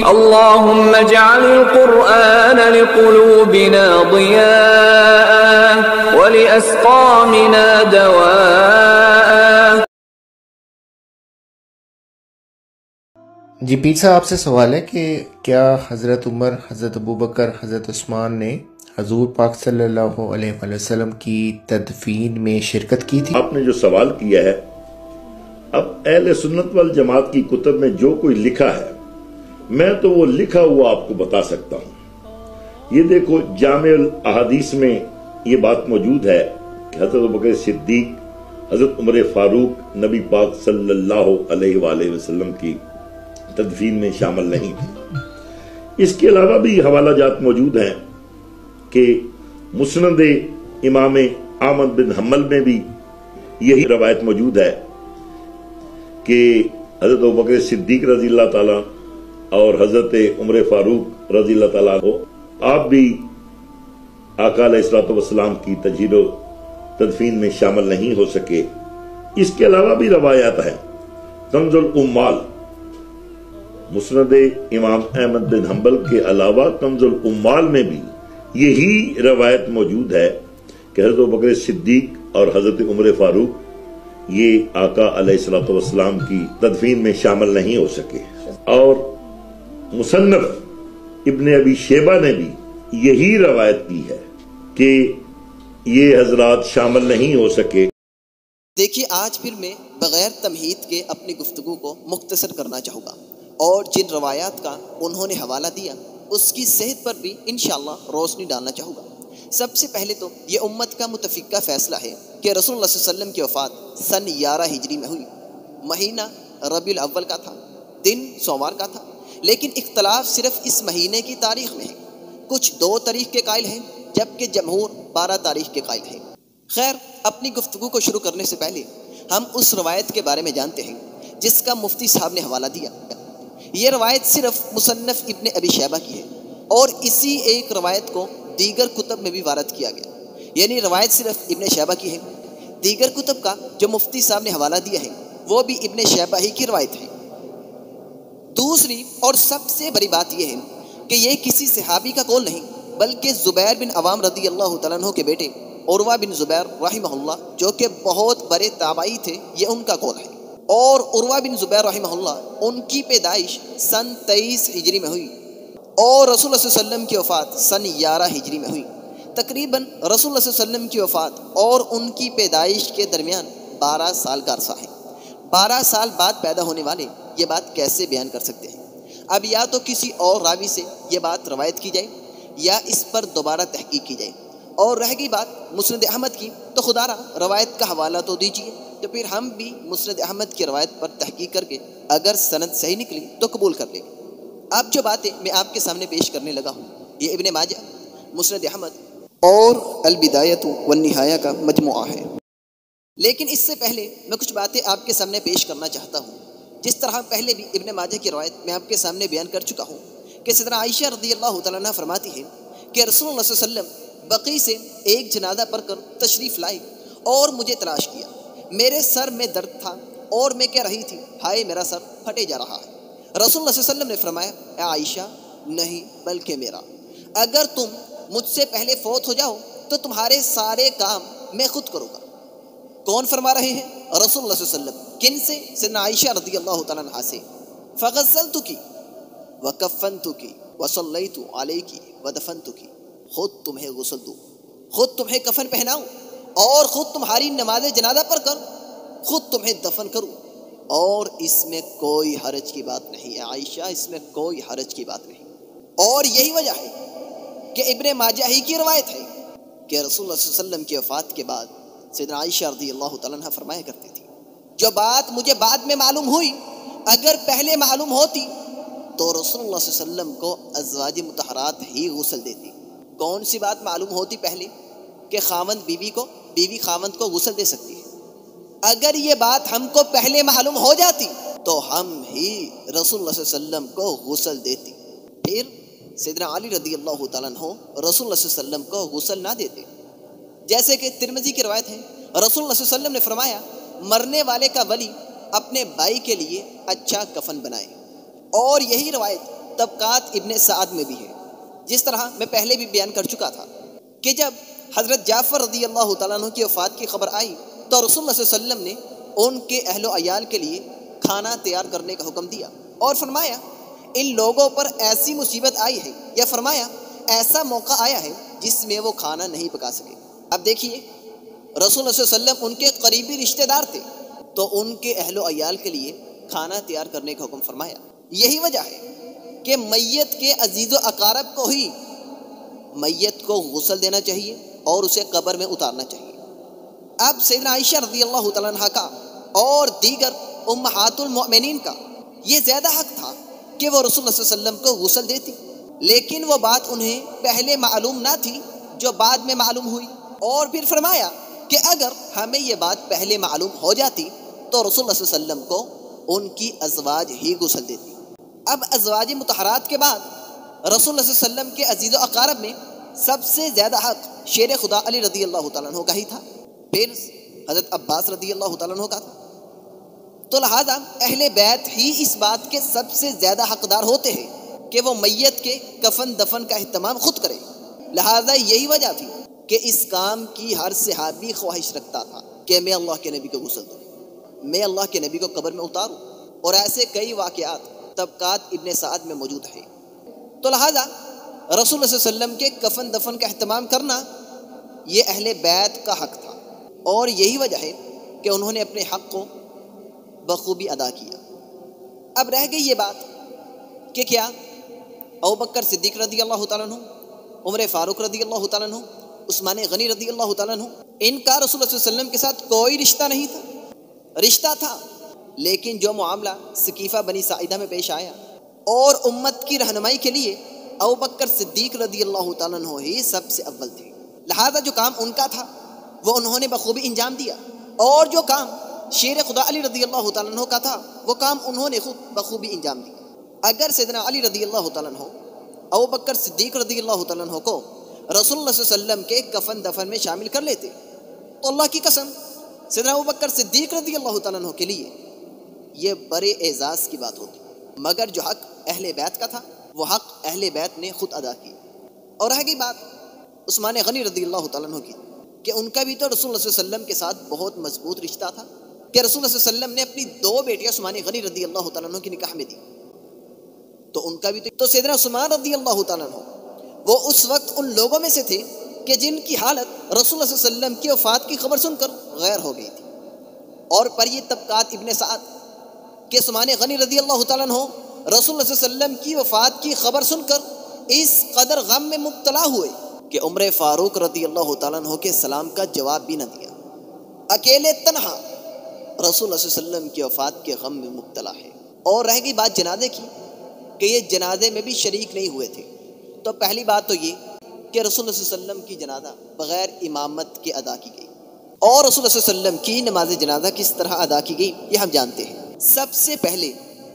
اللهم اجعل القرآن لقلوبنا ضياء ولأسقامنا دواء۔ جی پیر صاحب آپ سے سوال ہے کہ کیا حضرت عمر، حضرت ابوبکر، حضرت عثمان نے حضور پاک صلی اللہ علیہ وآلہ وسلم کی تدفین میں شرکت کی تھی؟ آپ نے جو سوال کیا ہے، اب اہل سنت والجماعت کی کتب میں جو کوئی لکھا ہے میں تو وہ لکھا ہوا آپ کو بتا سکتا ہوں۔ یہ دیکھو جامع الاحادیث میں یہ بات موجود ہے کہ حضرت ابوبکر صدیق، حضرت عمر فاروق نبی پاک صلی اللہ علیہ وآلہ وسلم کی تدفین میں شامل نہیں تھے۔ اس کے علاوہ بھی حوالہ جات موجود ہیں کہ مسند امام احمد بن حنبل میں بھی یہی روایت موجود ہے کہ حضرت ابوبکر صدیق رضی اللہ تعالیٰ اور حضرت عمر فاروق رضی اللہ تعالیٰ کو آپ بھی آقا علیہ الصلوۃ والسلام کی تجہیز و تدفین میں شامل نہیں ہو سکے۔ اس کے علاوہ بھی روایات ہیں۔ کنز الاموال، مسند امام احمد بن حنبل کے علاوہ کنز الاموال میں بھی یہی روایت موجود ہے کہ حضرت ابوبکر صدیق اور حضرت عمر فاروق یہ آقا علیہ الصلوۃ والسلام کی تدفین میں شامل نہیں ہو سکے۔ اور مصنف ابن ابی شیبہ نے بھی یہی روایت کی ہے کہ یہ حضرات شامل نہیں ہو سکے۔ دیکھیے آج پھر میں بغیر تمہید کے اپنی گفتگو کو مختصر کرنا چاہوں گا، اور جن روایات کا انہوں نے حوالہ دیا اس کی صحت پر بھی انشاءاللہ روشنی ڈالنا چاہوں گا۔ سب سے پہلے تو یہ امت کا متفقہ فیصلہ ہے کہ رسول اللہ صلی اللہ علیہ وسلم کی وفات سن 11 ہجری میں ہوئی، مہینہ ربیع الاول کا تھا، دن سوموار کا تھا، لیکن اختلاف صرف اس مہینے کی تاریخ میں ہے۔ کچھ 2 تاریخ کے قائل ہیں جبکہ جمہور 12 تاریخ کے قائل ہیں۔ خیر، اپنی گفتگو کو شروع کرنے سے پہلے ہم اس روایت کے بارے میں جانتے ہیں جس کا مفتی صاحب نے حوالہ دیا۔ یہ روایت صرف مصنف ابن ابی شیبہ کی ہے، اور اسی ایک روایت کو دیگر کتب میں بھی وارد کیا گیا، یعنی روایت صرف ابن شیبہ کی ہے۔ دیگر کتب کا جو مفتی صاحب نے حوالہ دیا ہے وہ بھی ابن شیبہ ہی کی روایت ہے۔ دوسری اور سب سے بڑی بات یہ ہے کہ یہ کسی صحابی کا قول نہیں، بلکہ زبیر بن عوام رضی اللہ تعالیٰ عنہ کے بیٹے عروہ بن زبیر رحمہ اللہ، جو کہ بہت بڑے تابعی تھے، یہ ان کا قول ہے۔ اور عروہ بن زبیر رحمہ اللہ، ان کی پیدائش سن 23 ہجری میں ہوئی، اور رسول اللہ صلی اللہ علیہ وسلم کی وفات سن 11 ہجری میں ہوئی۔ تقریباً رسول اللہ صلی اللہ علیہ وسلم کی وفات اور ان کی پیدائش کے درمیان 12 سال کا عرصہ ہے۔ 12 سال بعد پیدا ہونے والے یہ بات کیسے بیان کر سکتے ہیں؟ اب یا تو کسی اور راوی سے یہ بات روایت کی جائے یا اس پر دوبارہ تحقیق کی جائے، اور رہ گئی بات مسند احمد کی، تو خدا را روایت کا حوالہ تو دیجیے، تو پھر ہم بھی مسند احمد کی روایت پر تحقیق کر کے اگر سند صحیح نکلی تو قبول کر لیں گے۔ اب جو باتیں میں آپ کے سامنے پیش کرنے لگا ہوں یہ ابن ماجہ، مسند احمد اور البدایۃ والنہایہ کا مجموعہ ہے، لیکن اس سے پہلے میں کچھ باتیں آپ کے سامنے پیش کرنا چاہتا ہوں۔ جس طرح پہلے بھی ابن ماجہ کی روایت میں آپ کے سامنے بیان کر چکا ہوں کہ سیدنا عائشہ رضی اللہ تعالیٰ عنہ فرماتی ہے کہ رسول اللہ صلی اللہ علیہ وسلم بقیع سے ایک جنازہ پڑھ کر تشریف لائے اور مجھے تلاش کیا۔ میرے سر میں درد تھا اور میں کہہ رہی تھی، ہائے میرا سر پھٹے جا رہا ہے۔ رسول اللہ صلی اللہ علیہ وسلم نے فرمایا، اے عائشہ، نہیں بلکہ میرا، اگر تم مجھ سے پہلے فوت ہو جاؤ تو تمہارے سارے کام میں خود کروں گا۔ کون فرما رہے ہیں؟ رسول اللہ صلی اللہ علیہ وسلم۔ کن سے؟ سیدنا عائشہ رضی اللہ تعالیٰ عنہا سے۔ فغسلتکی وکفنتکی وصلیت علیکی ودفنتکی، خود تمہیں غسل دوں، خود تمہیں کفن پہناؤں، اور خود تمہاری نماز جنازہ پڑھ کر خود تمہیں دفن کروں، اور اس میں کوئی حرج کی بات نہیں ہے عائشہ، اس میں کوئی حرج کی بات نہیں۔ اور یہی وجہ ہے کہ ابن ماجہ ہی کی روایت ہے کہ رسول اللہ صلی اللہ علیہ وسلم کی وفات کے بعد سیدنا عائشہ رضی اللہ تعالیٰ عنہ فرمایا کرتی تھی، جو بات مجھے بعد میں معلوم ہوئی اگر پہلے معلوم ہوتی تو رسول اللہ صلی اللہ علیہ وسلم کو ازواج مطہرات ہی غسل دیتی۔ کون سی بات معلوم ہوتی پہلے؟ کہ خاوند بیوی کو، بیوی خاوند کو غسل دے سکتی ہے۔ اگر یہ بات ہم کو پہلے معلوم ہو جاتی تو ہم ہی رسول اللہ صلی اللہ علیہ وسلم کو غسل دیتی، پھر سیدنا علی رضی اللہ تعالیٰ عنہ رسول اللہ صلی اللہ علیہ وسلم کو غسل نہ دیتے۔ جیسے کہ ترمذی کی روایت ہے، رسول اللہ صلی اللہ علیہ وسلم نے فرمایا، مرنے والے کا ولی اپنے بھائی کے لیے اچھا کفن بنائے۔ اور یہی روایت طبقات ابن سعد میں بھی ہے، جس طرح میں پہلے بھی بیان کر چکا تھا کہ جب حضرت جعفر رضی اللہ تعالیٰ عنہ کی وفات کی خبر آئی تو رسول اللہ صلی اللہ علیہ وسلم نے ان کے اہل و عیال کے لیے کھانا تیار کرنے کا حکم دیا اور فرمایا ان لوگوں پر ایسی مصیبت آئی ہے، یا فرمایا ایسا موقع آیا ہے جس میں وہ کھانا نہیں پکا سکے۔ اب دیکھیے رسول اللہ صلی اللہ علیہ وسلم ان کے قریبی رشتہ دار تھے تو ان کے اہل و عیال کے لیے کھانا تیار کرنے کا حکم فرمایا۔ یہی وجہ ہے کہ میت کے عزیز و اقارب کو ہی میت کو غسل دینا چاہیے اور اسے قبر میں اتارنا چاہیے۔ اب سیدنا عائشہ رضی اللہ تعالیٰ عنہ کا اور دیگر امہات المؤمنین کا یہ زیادہ حق تھا کہ وہ رسول اللہ صلی اللہ علیہ وسلم کو غسل دیتی، لیکن وہ بات انہیں پہلے معلوم نہ تھی جو بعد میں معلوم ہوئی، اور پھر فرمایا کہ اگر ہمیں یہ بات پہلے معلوم ہو جاتی تو رسول اللہ صلی اللہ علیہ وسلم کو ان کی ازواج ہی غسل دیتی۔ اب ازواج مطہرات کے بعد رسول اللہ صلی اللہ علیہ وسلم کے عزیز و اقارب میں سب سے زیادہ حق شیر خدا علی رضی اللہ تعالیٰ عنہ کا ہی تھا، پھر حضرت عباس رضی اللہ تعالیٰ عنہ کا تھا۔ تو لہذا اہل بیت ہی اس بات کے سب سے زیادہ حقدار ہوتے ہیں کہ وہ میت کے کفن دفن کا اہتمام خود کرے۔ لہذا یہی وجہ تھی کہ اس کام کی ہر صحابی خواہش رکھتا تھا کہ میں اللہ کے نبی کو غسل دوں، میں اللہ کے نبی کو قبر میں اتاروں، اور ایسے کئی واقعات طبقات ابن سعد میں موجود ہیں۔ تو لہذا رسول اللہ صلی اللہ علیہ وسلم کے کفن دفن کا اہتمام کرنا یہ اہل بیت کا حق تھا، اور یہی وجہ ہے کہ انہوں نے اپنے حق کو بخوبی ادا کیا۔ اب رہ گئی یہ بات کہ کیا ابوبکر صدیق رضی اللہ تعالیٰ عنہ، عمر فاروق رضی اللہ تعالیٰ عنہ، عثمان غنی رضی اللہ تعالیٰ عنہ، ان کا رسول اللہ صلی اللہ علیہ وسلم کے ساتھ کوئی رشتہ نہیں تھا؟ رشتہ تھا، لیکن جو معاملہ ثقیفہ بنی ساعدہ میں پیش آیا اور امت کی رہنمائی کے لیے ابوبکر صدیق رضی اللہ تعالیٰ عنہ ہی سب سے اول تھے، لہذا جو کام ان کا تھا وہ انہوں نے بخوبی انجام دیا، اور جو کام شیر خدا علی رضی اللہ تعالیٰ عنہ کا تھا وہ کام انہوں نے خود بخوبی انجام دیا۔ اگر سیدنا علی رضی اللہ تعالیٰ عنہ ابوبکر صدیق رضی اللہ تعالیٰ عنہ کو رسول اللہ صلی اللہ علیہ وسلم کے کفن دفن میں شامل کر لیتے تو اللہ کی قسم سیدنا ابوبکر صدیق رضی اللہ تعالیٰ عنہ کے لیے یہ بڑے اعزاز کی بات ہوتی، مگر جو حق اہل بیت کا تھا وہ حق اہل بیت نے خود ادا کی۔ اور رہ گئی بات عثمان غنی رضی اللہ تعالیٰ عنہ کی کہ ان کا بھی تو رسول اللہ صلی اللہ علیہ وسلم کے ساتھ بہت مضبوط رشتہ تھا کہ رسول اللہ صلی اللہ علیہ وسلم نے اپنی 2 بیٹیاں عثمان غنی رضی اللہ تعالیٰ عنہ کی نکاح میں دی، تو ان کا بھی تو سیدنا عثمان رضی اللہ تعالیٰ عنہ وہ اس وقت ان لوگوں میں سے تھے کہ جن کی حالت رسول اللہ صلی اللہ علیہ وسلم کی وفات کی خبر سن کر غیر ہو گئی تھی، اور پر یہ طبقات ابن سعد کہ عثمان غنی رضی اللہ تعالیٰ عنہ رسول اللہ صلی اللہ علیہ وسلم کی وفات کی خبر سن کر اس قدر غم میں مبتلا ہوئے کہ عمر فاروق رضی اللہ تعالیٰ عنہ کے سلام کا جواب بھی نہ دیا، اکیلے تنہا رسول اللہ صلی اللہ علیہ وسلم کی وفات کے غم میں مبتلا ہے۔ اور رہ گئی بات جنازے کی کہ یہ جنازے میں بھی شریک نہیں ہوئے تھے، تو پہلی بات تو یہ کہ رسول اللہ صلی اللہ علیہ وسلم کی جنازہ بغیر امامت کے ادا کی گئی، اور رسول اللہ صلی اللہ علیہ وسلم کی نماز جنازہ کس طرح ادا کی گئی یہ ہم جانتے ہیں۔ سب سے پہلے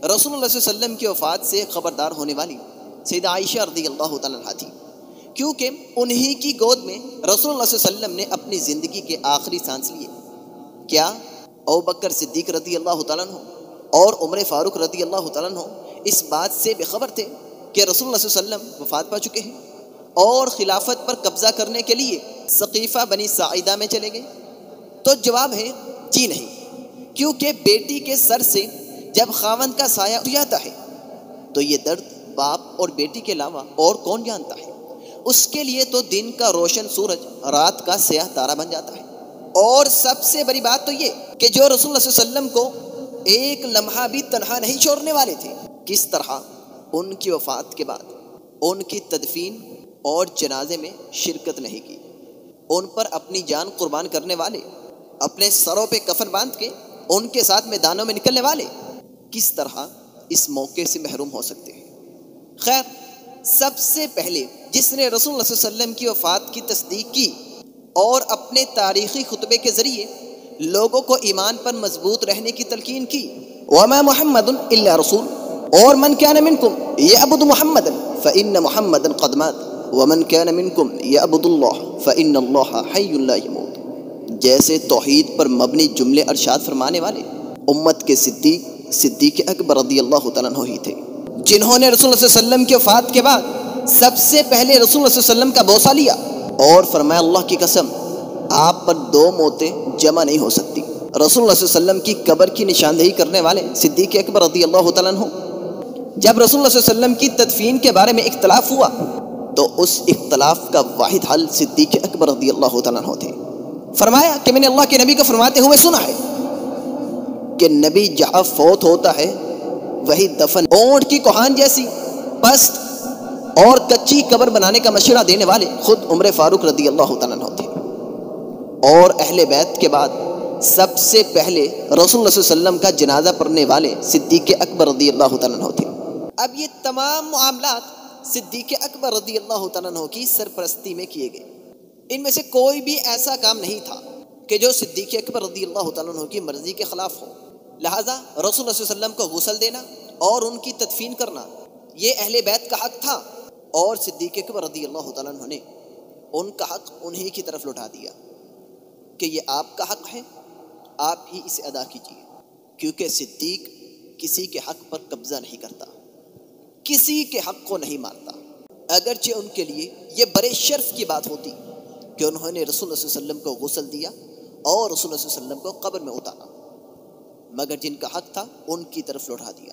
رسول اللہ صلی اللہ علیہ وسلم کی وفات سے خبردار ہونے والی سیدہ عائشہ رضی اللہ تعالیٰ عنہا تھی، کیونکہ انہی کی گود میں رسول اللہ صلی اللہ علیہ وسلم نے اپنی زندگی کے آخری سانس لیے۔ کیا ابوبکر صدیق رضی اللہ تعالیٰ عنہ اور عمر فاروق رضی اللہ تعالیٰ عنہ اس بات سے بے خبر تھے کہ رسول اللہ صلی اللہ علیہ وسلم وفات پا چکے ہیں اور خلافت پر قبضہ کرنے کے لیے ثقیفہ بنی ساعدہ میں چلے گئے؟ تو جواب ہے جی نہیں، کیونکہ بیٹی کے سر سے جب خاوند کا سایہ اٹھ جاتا ہے تو یہ درد باپ اور بیٹی کے علاوہ اور کون جانتا ہے؟ اس کے لیے تو دن کا روشن سورج رات کا سیاہ تارا بن جاتا ہے۔ اور سب سے بڑی بات تو یہ کہ جو رسول اللہ صلی اللہ علیہ وسلم کو ایک لمحہ بھی تنہا نہیں چھوڑنے والے تھے، کس طرح ان کی وفات کے بعد ان کی تدفین اور جنازے میں شرکت نہیں کی؟ ان پر اپنی جان قربان کرنے والے، اپنے سروں پہ کفن باندھ کے ان کے ساتھ میدانوں میں نکلنے والے کس طرح اس موقع سے محروم ہو سکتے ہیں؟ خیر، سب سے پہلے جس نے رسول اللہ صلی اللہ علیہ وسلم کی وفات کی تصدیق کی اور اپنے تاریخی خطبے کے ذریعے لوگوں کو ایمان پر مضبوط رہنے کی تلقین کی، وما محمد الا رسول اور من كان منكم يعبد محمدا فإن محمدا قد مات ومن كان منكم يعبد الله فإن الله حي لا يموت، جیسے توحید پر مبنی جملے ارشاد فرمانے والے امت کے صدیق اکبر رضی اللہ تعالیٰ عنہ ہی تھے، جنہوں نے رسول اللہ صلی اللہ علیہ وسلم کی وفات کے بعد سب سے پہلے رسول اللہ صلی اللہ علیہ وسلم کا بوسہ لیا اور فرمایا اللہ کی قسم آپ پر دو موتیں جمع نہیں ہو سکتی۔ رسول اللہ صلی اللہ علیہ وسلم کی قبر کی نشاندہی کرنے والے صدیق اکبر رضی اللہ تعالیٰ عنہ، جب رسول اللہ صلی اللہ علیہ وسلم کی تدفین کے بارے میں اختلاف ہوا تو اس اختلاف کا واحد حل صدیق اکبر رضی اللہ تعالیٰ عنہ تھے۔ فرمایا کہ میں نے اللہ کے نبی کو فرماتے ہوئے سنا ہے کہ نبی جہاں فوت ہوتا ہے وہی دفن اونٹ کی کوہان جیسی پست اور کچی قبر بنانے کا مشورہ دینے والے خود عمر فاروق رضی اللہ تعالیٰ عنہ تھے، اور اہل بیت کے بعد سب سے پہلے رسول اللہ صلی اللہ علیہ وسلم کا جنازہ پڑھنے والے صدیق اکبر رضی اللہ تعالیٰ عنہ تھے۔ اب یہ تمام معاملات صدیق اکبر رضی اللہ تعالیٰ عنہ کی سرپرستی میں کیے گئے۔ ان میں سے کوئی بھی ایسا کام نہیں تھا کہ جو صدیق اکبر رضی اللہ تعالیٰ عنہ کی مرضی کے خلاف ہو، لہٰذا رسول اللہ صلی اللہ علیہ وسلم کو غسل دینا اور ان کی تدفین کرنا یہ اہل بیت کا حق تھا، اور صدیق اکبر رضی اللہ تعالیٰ عنہ نے ان کا حق انہی کی طرف لوٹا دیا کہ یہ آپ کا حق ہے، آپ ہی اسے ادا کیجیے، کیونکہ صدیق کسی کے حق پر قبضہ نہیں کرتا، کسی کے حق کو نہیں مارتا، اگرچہ ان کے لیے یہ بڑے شرف کی بات ہوتی کہ انہوں نے رسول اللہ صلی اللہ علیہ وسلم کو غسل دیا اور رسول اللہ صلی اللہ علیہ وسلم کو قبر میں اتارا، مگر جن کا حق تھا ان کی طرف لوٹا دیا۔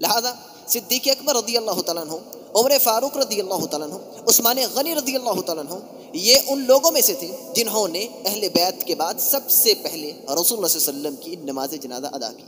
لہذا صدیق اکبر رضی اللہ تعالیٰ عنہ، عمر فاروق رضی اللہ تعالیٰ عنہ، عثمان غنی رضی اللہ تعالیٰ عنہ، یہ ان لوگوں میں سے تھے جنہوں نے اہل بیت کے بعد سب سے پہلے رسول اللہ صلی اللہ علیہ وسلم کی نماز جنازہ ادا کی۔